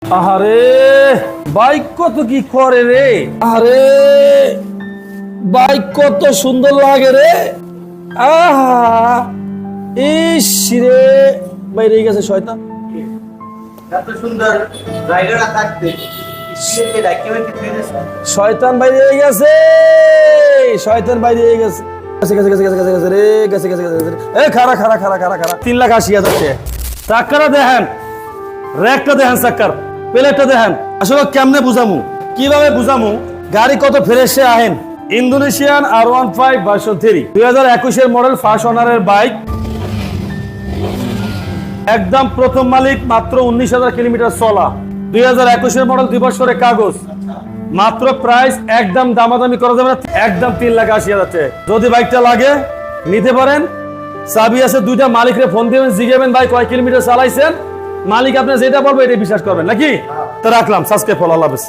আরে বাইক কত কি করে রে, আরে বাইক কত সুন্দর লাগে রে, আহা ইস রে, বাইরে গেছে শয়তান। এত সুন্দর রাইডাররা থাকতে শয়তান বাইরে গেছে, শয়তান বাইরে গেছে, গেছে গেছে গেছে গেছে গেছে রে, গেছে গেছে গেছে গেছে। এই খারা খারা খারা খারা খারা 3,80,000 টাকা। চাক্কাটা দেখেন, র্যাকটা দেখেন, চাক্কার প্লেটটা দেখেন। আসলে কেমনে বুঝামু, কিভাবে বুঝামু গাড়ি কত ফ্রেশে আহেন। Indonesian R15 version 3 2021 model first ওনারের বাইক, একদম প্রথম মালিক, মাত্র 19,000 কিলোমিটার চলা, 2021 মডেল, 2 বছরের কাগজ, মাত্র প্রাইস একদম দামাদামি করা যাবে না, একদম 3,80,000 টাকা। যদি বাইকটা লাগে নিতে পারেন, চাবি আছে দুইটা, মালিকরে ফোন দিবেন, জিজ্ঞাবেন ভাই কয় কিলোমিটার চালাইছেন, মালিক আপনি যেটা বলবো এটা বিশ্বাস করবেন নাকি। তো রাখলাম, সাবস্ক্রাইব, আল্লাহ হাফেজ।